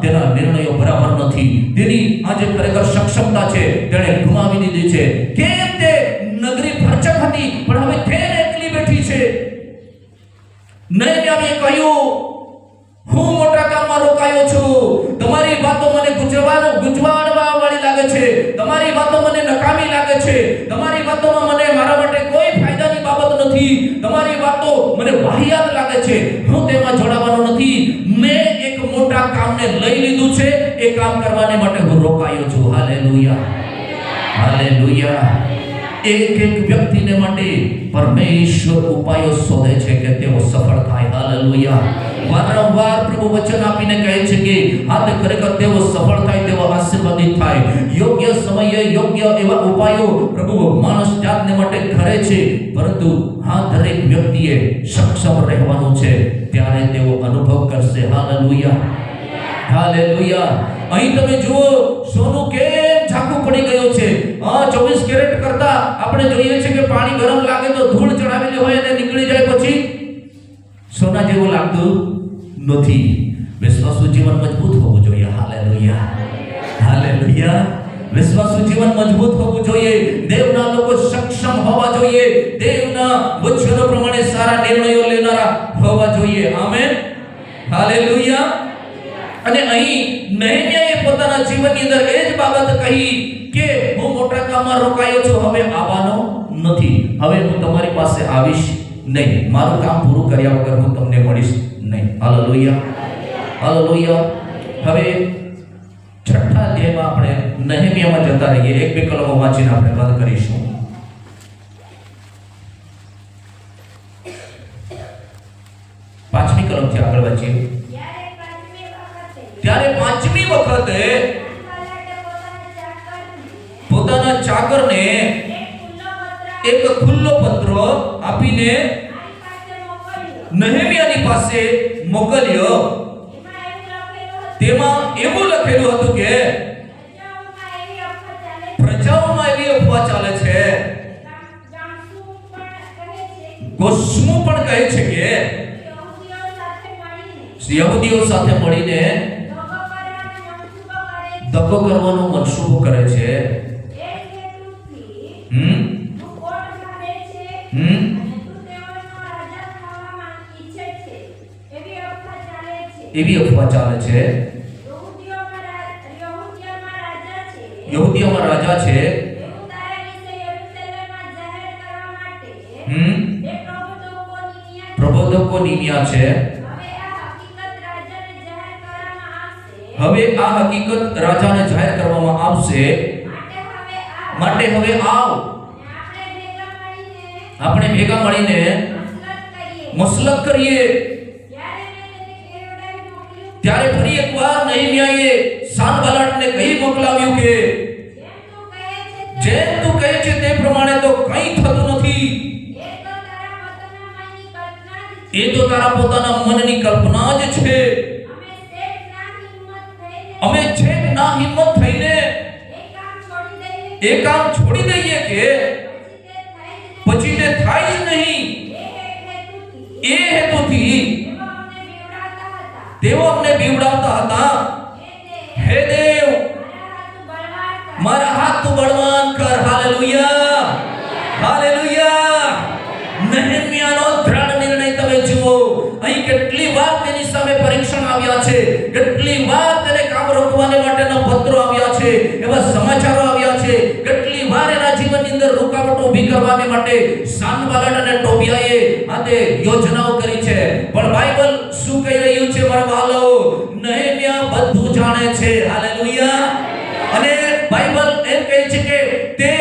તેના નિર્ણયો બરાબર નથી, તેની આજે ખરેખર સક્ષમતા છે તેણે ગુમાવી દીધી છે. કેમ તે નગરી ભરચક હતી પણ હવે કેમ એકલી બેઠી છે. નહેમ્યાએ કહ્યું, હું મોટા કામમાં રોકાયો છું, તમારી વાતો મને ગુંચવાડવા વાળી લાગે છે, તમારી વાતો મને નકામી લાગે છે, તમારી વાતોમાં મને મારા માટે કોઈ ફાયદાની બાબત નથી, તમારી વાતો મને વાહિયાત લાગે છે, હું તેમાં જોડાવાનો નથી. મેં એક મોટા કામને લઈ લીધું છે, એ કામ કરવાને માટે હું રોકાયો છું. Hallelujah, hallelujah. એક વ્યક્તિને માટે પરમેશ્વર ઉપાયો શોધે છે કે તેઓ સફળ થાય. હાલેલુયા. વારંવાર પ્રભુ વચન આપીને કહે છે કે આ તે ખરેખર તેઓ સફળ થાય તેવો આ આશીર્વાદિત થાય. યોગ્ય સમયે યોગ્ય એવા ઉપાયો પ્રભુ માણસ જાતને માટે કરે છે, પરંતુ હા દરેક વ્યક્તિએ સક્ષમ રહેવાનું છે, ત્યારે તેઓ અનુભવ કરશે. Hallelujah, hallelujah. અહીં તમે જુઓ સોનું કેમ ઝાંખું પડી ગયું છે. 24 કેરેટ કરતા આપણે જોઈએ છે કે પાણી ગરમ લાગે તો ધૂળ ચડાવેલી હોય અને નીકળી જાય પછી સોના જેવું લાગતું નથી. વિશ્વાસુ જીવન મજબૂત હોવું જોઈએ. Hallelujah, hallelujah. વિશ્વાસુ જીવન મજબૂત હોવું જોઈએ. દેવના લોકો સક્ષમ હોવા જોઈએ. દેવના વચનો પ્રમાણે સારા નિર્ણયો લેનારા હોવા જોઈએ. Amen, hallelujah. અને અહીં નહેમ્યાએ પોતાના જીવનની અંદર એ જ બાબત કહી કે હું મોટા કામમાં રોકાયો છું, હવે આવવાનો નથી. હવે હું તમારી પાસે આવીશ નહીં. મારું કામ પૂરું કર્યા વગર હું તમને મળીશ નહીં. Hallelujah, hallelujah. હવે છઠ્ઠા અધ્યાયમાં આપણે નહેમ્યામાં જતા રહીએ. એક બે કલમો વાંચીને આપણે બંધ કરીશું. પાંચમી કલમથી આગળ વાંચીએ. ત્યારે પાંચમી વખતે પોતાના ચાકરને એક ખુલ્લો પત્ર આપીને નહેમ્યાની પાસે મોકલ્યો. તેમાં એવું લખેલું હતું કે પ્રજાઓમાં એવી અફવા ચાલે છે, ગોસ્મુ પણ કહે છે કે યહૂદીઓ સાથે મળીને દગો કરવાનો મનસૂબો કરે છે. એવી અફવા ચાલે છે. યહૂદીઓમાં રાજા છે. પ્રબોધકો નિમ્યા છે. હવે આ હકીકત રાજાને જાહેર કરવામાં આવશે. માટે હવે આવ, આપણે ભેગા મળીને મસલત કરીએ. ત્યારે ફરી એકવાર નહેમ્યાએ સાનબલાટને કહી મોકલાવ્યું કે જેમ તું કહે છે તે પ્રમાણે તો કંઈ થતું નથી. એ તો તારા પોતાના મનની કલ્પના જ છે. અમે છેક ના હિંમત થઈને એ કામ છોડી દઈએ કે પછી તે થાય જ નહીં. એ હેતુથી તેઓ અમને બીવડાવતા હતા. હે દેવ, મારા હાથ તું બળવાન કર. Hallelujah, hallelujah. નહેમ્યાનો દ્રઢ નિર્ણય તમે જુઓ. અહીં કેટલી વાર તેની સામે પરીક્ષણ આવ્યા છે, કેટલી વાર તેને કામ રોકવાને માટેના પત્રો આવ્યા છે, એવા સમાચારો આવ્યા છે. કેટલી વાર એના જીવનની અંદર રૂકાવટો ઊભી કરવાને માટે સાનબાલાટ અને ટોબિયાએ આતે યોજનાઓ કરી છે. પણ બાઇબલ શું કહી રહ્યું છે મારા વાલો? નહેમ્યા બધું જાણે છે. હાલેલુયા. અને બાઇબલ એમ કહે છે કે તે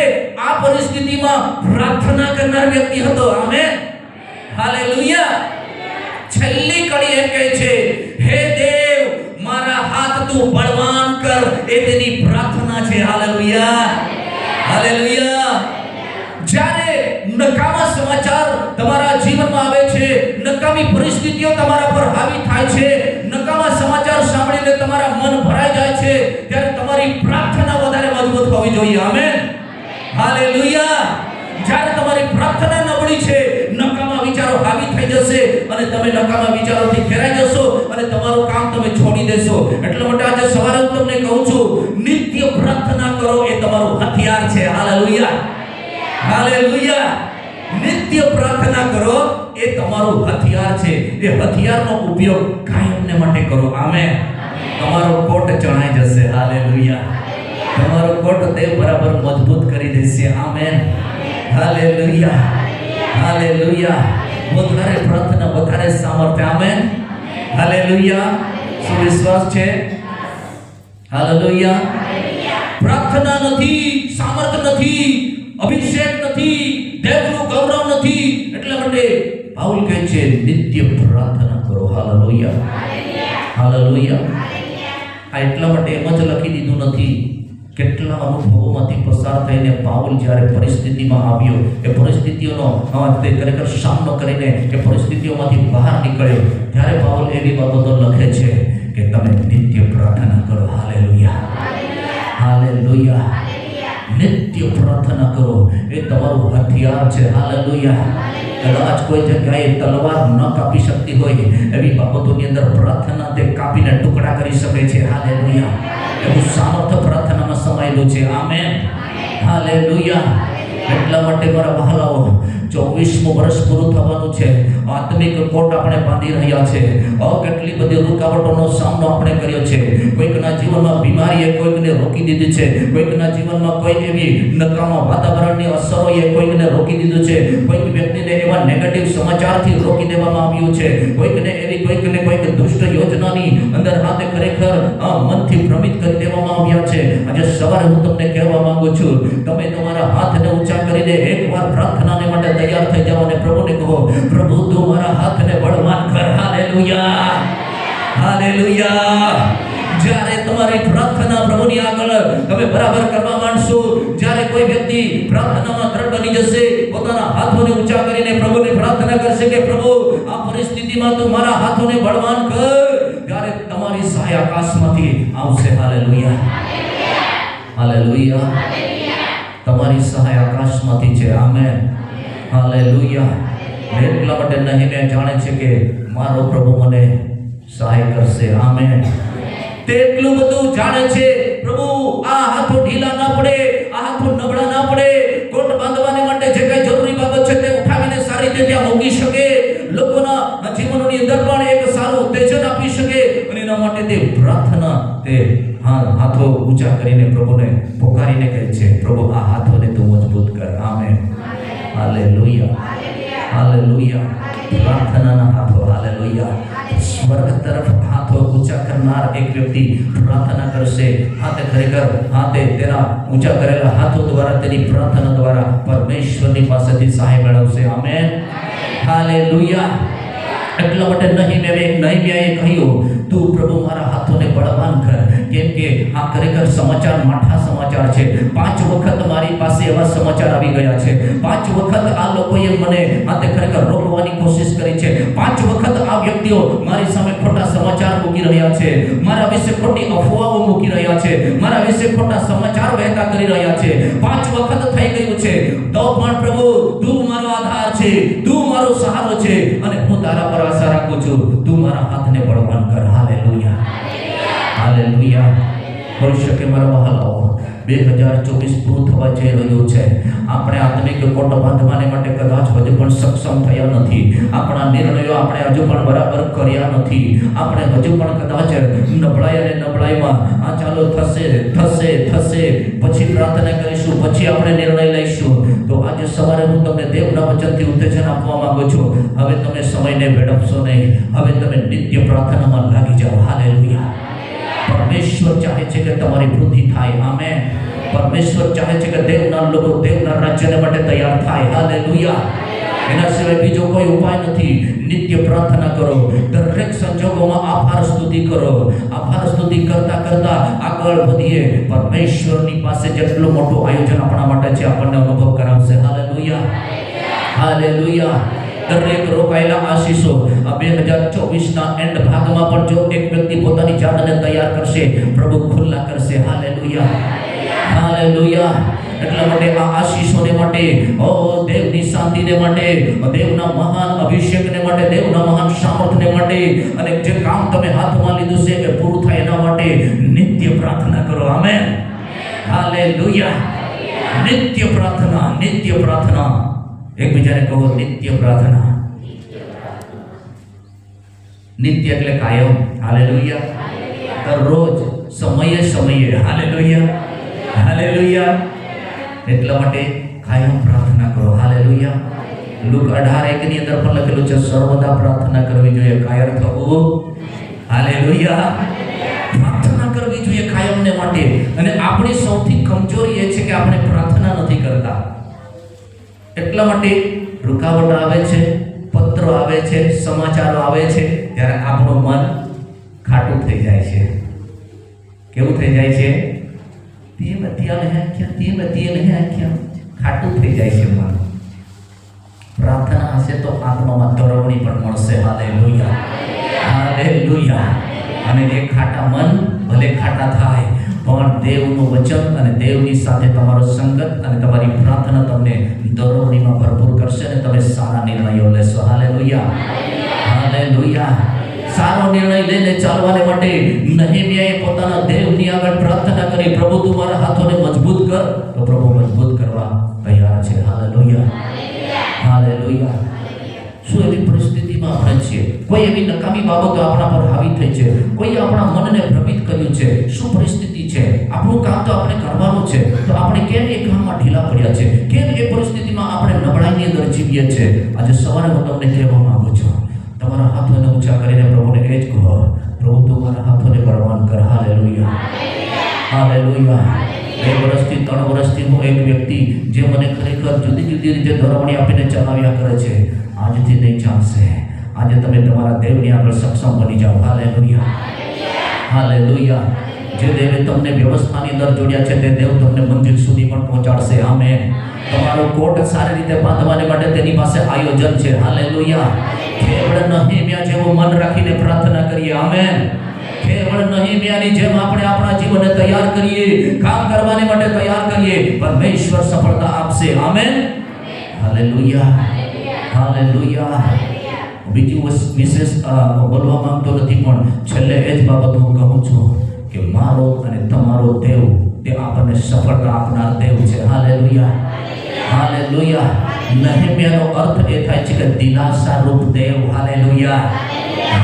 આ પરિસ્થિતિમાં પ્રાર્થના કરનાર વ્યક્તિ હતો. Amen, hallelujah. છેલ્લી કડી એમ કહે છે, હે દેવ, મારા હાથ તું બળવાન કર. એ તેની પ્રાર્થના છે. Hallelujah, hallelujah. જ્યારે નકામા સમાચાર તમારા જીવનમાં આવે છે, નકામી પરિસ્થિતિઓ તમારા પર હાવી થાય છે, નકામા સમાચાર સાંભળીને તમારા મન ભરાઈ જાય છે, ત્યારે તમારી પ્રાર્થના વધારે મજબૂત હોવી જોઈએ. Amen, hallelujah. જ્યારે તમારી પ્રાર્થના નબળી છે, નકામા વિચારો હાવી થઈ જશે અને તમે નકામા વિચારોથી ઘેરાઈ જશો અને તમારું કામ તમે છોડી દેશો. એટલા માટે આજે સવારે હું તમને કહું છું, નિત્ય પ્રાર્થના કરો. એ તમારું હથિયાર છે. Hallelujah, hallelujah. નિત્ય પ્રાર્થના કરો, એ તમારું હથિયાર છે. એ હથિયારનો ઉપયોગ કાયમને માટે કરો. આમેન. તમારો કોટ ચણાઈ જશે. હાલેલુયા. તમારો કોટ દેવ બરાબર મજબૂત કરી દેશે. Amen, hallelujah, hallelujah. વધારે પ્રાર્થના, વધારે સામર્થ્ય. Amen, hallelujah. શું વિશ્વાસ છે? હાલેલુયા. પ્રાર્થના નથી, સામર્થ્ય નથી, અભિષેક નથી, દેવનું ગૌરવ નથી. એટલા માટે પાઉલ કહે છે નિત્ય પ્રાર્થના કરો. Hallelujah, hallelujah. આ એટલા માટે એમ જ લખી દીધું નથી. કેટલા અનુભવોમાંથી પસાર થઈને પાઉલ જ્યારે પરિસ્થિતિમાં આવ્યો, એ પરિસ્થિતિઓનો તે ખરેખર સામનો કરીને એ પરિસ્થિતિઓમાંથી બહાર નીકળ્યો, ત્યારે પાઉલ એવી બાબતો લખે છે કે તમે નિત્ય પ્રાર્થના કરો. Hallelujah, hallelujah. નિત્ય પ્રાર્થના કરો, એ તમારું હથિયાર છે. હાલેલુયા. કદાચ કોઈ જગ્યાએ તલવાર ન કાપી શકતી હોય એવી બાબતોની અંદર પ્રાર્થના તે કાપીને ટુકડા કરી શકે છે. હાલેલુયા. એવું સામર્થ્ય પ્રાર્થનામાં સમાયેલું છે. Amen, hallelujah. એટલા માટે મારા વહાલાઓ, 24મું વર્ષ પૂરું થવાનું છે. આત્મિક કોટ આપણે બાંધી રહ્યા છે. કેટલી બધી રૂકાવટોનો સામનો આપણે કર્યો છે. કોઈકના જીવનમાં બીમારીએ કોઈકને રોકી દીધી છે. કોઈકના જીવનમાં કોઈ એવી નકામા વાતાવરણની અસરોએ કોઈકને રોકી દીધું છે. કોઈક વ્યક્તિને એવા નેગેટિવ સમાચારથી રોકી દેવામાં આવ્યું છે. કોઈકને એવી કોઈક દુષ્ટ યોજનાની અંદર હાથે ખરેખર મનથી ભ્રમિત કરી દેવામાં આવ્યા છે. આજે સવારે હું તમને કહેવા માંગુ છું, તમે તમારા હાથને ઊંચા કરીને એકવાર પ્રાર્થનાને માટે તૈયાર થઈ જાઓ અને પ્રભુને કહો, પ્રભુ તું મારા હાથને બળવાન કર. Hallelujah, hallelujah. જ્યારે તમારી પ્રાર્થના પ્રભુની આગળ તમે બરાબર કરવા માંડશો, જ્યારે કોઈ વ્યક્તિ પ્રાર્થનામાં દ્રઢ બની જશે, પોતાના હાથોને ઊંચા કરીને પ્રભુને પ્રાર્થના કરશે કે પ્રભુ આ પરિસ્થિતિમાં તું મારા હાથોને બળવાન કર, ત્યારે તમારી સહાય આકાશમાંથી આવશે. Hallelujah, hallelujah. તમારી સહાય આકાશમાંથી છે. Amen, hallelujah. એટલા માટે નહેમિયા જાણે છે કે મારો પ્રભુ મને સહાય કરશે. આમેન. તે એટલું બધું જાણે છે, પ્રભુ આ હાથો ઢીલા ના પડે, આ હાથો નબળા ના પડે. કોટ બાંધવાને માટે જે કઈ જરૂરી બાબત છે તે ઉઠાવીને સારી રીતે ત્યાં મૂકી શકે, લોકોના જીવનોની અંદર પણ એક સારું ઉત્તેજન આપી શકે. અને એના માટે તે પ્રાર્થના, તે હાથો ઊંચા કરીને પ્રભુને પોકારીને કહે છે, પ્રભુ આ હાથોને તું મજબૂત કર. Amen, hallelujah, hallelujah. પ્રાર્થનાના હાથો. હાલેલુયા. સ્વર્ગ તરફ હાથો ઊંચા કરનાર એક વ્યક્તિ પ્રાર્થના કરશે. હાથે ખરેખર હાથે તેના ઊંચા કરેલા હાથો દ્વારા, તેની પ્રાર્થના દ્વારા પરમેશ્વરની પાસેથી સહાય મેળવશે. Amen, hallelujah. એટલા માટે નહેમિયાએ કહ્યું, તું પ્રભુ મારા હાથોને બળવાન કર, કેમ કે આ ખરેખર સમાચાર માઠા સમાચાર છે. 5 વખત મારી પાસે એવા સમાચાર આવી ગયા છે. 5 વખત આ લોકોએ મને હાથે ખરેખર રોકવાની કોશિશ કરી છે. 5 વખત આ વ્યક્તિઓ મારી સામે ખોટા સમાચાર મૂકી રહ્યા છે, મારા વિશે ખોટી અફવાઓ મૂકી રહ્યા છે, મારા વિશે ખોટા સમાચાર વહેતા કરી રહ્યા છે. 5 વખત થઈ ગયું છે, તો પણ પ્રભુ તું મારો આધાર છે, તું મારો સહારો છે, અને હું તારા પર આશા રાખું છું. તું મારા હાથને બળવાન કર. Hallelujah, hallelujah. હોઈ શકે મારા વહાલાઓ, 2024 પૂરું થવા જઈ રહ્યું છે. આપણે આત્મિક કોટ બાંધવાને માટે કદાચ હજુ પણ સક્ષમ થયા નથી. આપણા નિર્ણયો આપણે હજુ પણ બરાબર કર્યા નથી. આપણે હજુ પણ કદાચ નબળાઈ અને નબળાઈમાં આ ચાલો થશે થશે થશે, પછી પ્રાર્થના કરીશું, પછી આપણે નિર્ણય લઈશું. તો આજે સવારે હું તમને દેવના વચનથી ઉત્તેજન આપવા માંગુ છું. હવે તમે સમયને વેડફશો નહીં. હવે તમે નિત્ય પ્રાર્થનામાં લાગી જાઓ. હાલેલુયા. પરમેશ્વર ચાહે છે કે તમારી વૃદ્ધિ થાય. આમેન. પરમેશ્વર ચાહે છે કે દેવના લોકો દેવના રાજ્યને માટે તૈયાર થાય. હાલેલુયા. એના સિવાય બીજો કોઈ ઉપાય નથી. નિત્ય પ્રાર્થના કરો, દરેક સંજોગોમાં આભાર સ્તુતિ કરો. આભાર સ્તુતિ કરતા કરતા આગળ વધીએ. પરમેશ્વરની પાસે જેટલું મોટું આયોજન આપણા માટે છે, આપણને અનુભવ કરાવશે. Hallelujah, hallelujah. દરેક રોકાયેલા આશીષો આ 2024ના એન્ડ ભાગમાં પણ જો એક વ્યક્તિ પોતાની જાતને તૈયાર કરશે, પ્રભુ ખુલ્લા કરશે. Hallelujah, hallelujah. એટલા માટે આ આશીષોને માટે, દેવની શાંતિને માટે, દેવના મહાન અભિષેકને માટે, દેવના મહાન સામર્થ્યને માટે, અને જે કામ તમે હાથમાં લીધું છે કે પૂરું થાય એના માટે નિત્ય પ્રાર્થના કરો. Amen, hallelujah. નિત્ય પ્રાર્થના, નિત્ય પ્રાર્થના. એકબીજાને કહો, નિત્ય પ્રાર્થના. નિત્ય એટલે કાયમ. હાલેલુયા. દરરોજ સમયે સમયે. Hallelujah, hallelujah. એટલા માટે કાયમ પ્રાર્થના કરો. હાલેલુયા. લુક 18:1 ની અંદર પણ લખેલું છે, સર્વદા પ્રાર્થના કરવી જોઈએ, કાયર થવું. હાલેલુયા. પ્રાર્થના કરવી જોઈએ કાયમને માટે. અને આપણી સૌથી કમજોરી એ છે કે આપણે પ્રાર્થના નથી કરતા. એટલા માટે રૂકાવટ આવે છે, પત્રો આવે છે, સમાચારો આવે છે, ત્યારે આપણું મન ખાટું થઈ જાય છે. કેવું થઈ જાય છે? તે બધી નહીં આખ્યા, તે બધી નહીં આખ્યા, ખાટું થઈ જાય છે મન. પ્રાર્થના હશે તો આત્મામાં તરવણી પણ મળશે. Hallelujah, hallelujah. અને એ ખાટા મન ભલે ખાટા થાય, પણ દેવનું વચન અને દેવની સાથે તમારો સંગત અને તમારી પ્રાર્થના તમને તરવણીમાં ભરપૂર કરશે અને તમે સારા નિર્ણયો લેશો. Hallelujah, hallelujah. સારો નિર્ણય લઈને ચાલવાને માટે નહેમીયાએ પોતાના દેવની આગળ પ્રાર્થના કરી, પ્રભુ તું મારા હાથોને મજબૂત કર. તો પ્રભુ મજબૂત કરવા તૈયાર છે. Hallelujah, hallelujah. શું એવી પરિસ્થિતિમાં આપણે છીએ? કોઈ એવી નકામી બાબતો આપણા પર હાવી થઈ છે, કોઈ આપણા મનને ભ્રમિત કર્યું છે. શું પરિસ્થિતિ છે? આપણું કામ તો આપણે કરવાનું છે, તો આપણે કેમ એ કામમાં ઢીલા પડ્યા છે? કેમ એ પરિસ્થિતિમાં આપણે નબળાઈની અંદર જીવીએ છીએ? આજે સવારે હું તમને કહેવા માંગુ છું, તમારા હાથોને ઊંચા કરીને પ્રભુને એ જ કહો, પ્રભુ તું મારા હાથોને બળવાન કર. Hallelujah, hallelujah. 2 વર્ષથી 3 વર્ષથી હું એક વ્યક્તિ જે મને ખરેખર જુદી જુદી રીતે ધોરવણી આપીને ચલાવ્યા કરે છે, આજથી નહીં ચાલશે. આજે તમે તમારા દેવની આગળ સક્ષમ બની જાઓ. Hallelujah, hallelujah. જે દેવે તમને વ્યવસ્થાની અંદર જોડ્યા છે તે દેવ તમને મંદિર સુધી પણ પહોંચાડશે. આમેન. તમારો કોટ સારી રીતે બાંધવાને માટે તેની પાસે આયોજન છે. હાલેલુયા. કેવળ નહેમીયા જેવું મન રાખીને પ્રાર્થના કરીએ. આમેન. કેવળ નહેમીયાની જેમ આપણે આપણા જીવનને તૈયાર કરીએ, કામ કરવાને માટે તૈયાર કરીએ, પરમેશ્વર સફળતા આપશે. આમેન. Hallelujah, hallelujah. બીજું વિશેષ બોલવા માંગતો નથી, પણ છેલ્લે એ જ બાબત હું કહું છું કે મારો અને તમારો દેવ તે આપણને સફળતા આપનાર દેવ છે. Hallelujah, hallelujah. નહેમીયાનો અર્થ એ થાય છે કે દિલાસા રૂપ દેવ. Hallelujah,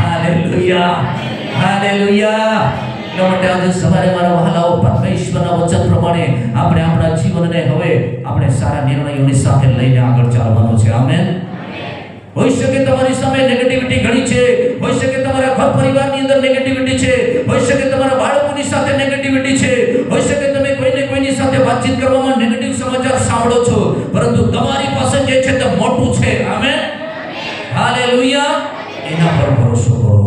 hallelujah, hallelujah. એટલા માટે આજે સવારે મારા વહાલાઓ, પરમેશ્વરના વચન પ્રમાણે આપણે આપણા જીવનને હવે આપણે સારા નિર્ણયોની સાથે લઈને આગળ ચાલવાનું છે. આમેન. હોઈ શકે તમારી સામે નેગેટિવિટી ઘણી છે, હોઈ શકે તમારા ઘર પરિવારની અંદર નેગેટિવિટી છે, હોઈ શકે તમારા બાળકોની સાથે નેગેટિવિટી છે, હોઈ શકે તમે કોઈની સાથે વાતચીત કરવામાં નેગેટિવ સમાચાર સાંભળો છો, પરંતુ તમારી પાસે જે છે તે મોટું છે. Amen, hallelujah. એના પર ભરોસો કરો,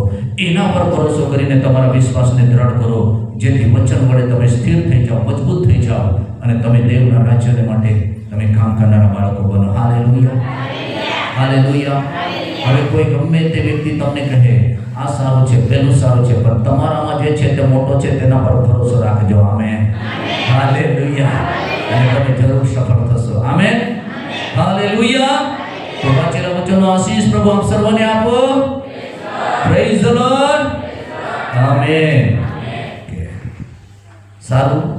એના પર ભરોસો કરીને તમારા વિશ્વાસને દ્રઢ કરો, જેથી વચન વડે તમે સ્થિર થઈ જાઓ, મજબૂત થઈ જાઓ અને તમે દેવના રાજ્યને માટે તમે કામ કરનારા બાળકો બનો. Hallelujah, hallelujah. હવે કોઈ ગમે તે વ્યક્તિ તમને કહે આ સારું છે, પેલું સારું છે, પણ તમારામાં જે છે તે મોટો છે, તેના પર ભરોસો રાખજો. Amen, hallelujah. અને તમે જરૂર સફળ થશો. Amen, hallelujah. તો વાંચેલા વચનનો આશીષ પ્રભુ આપ સર્વને આપો. Praise the lord. આમેન. સારું.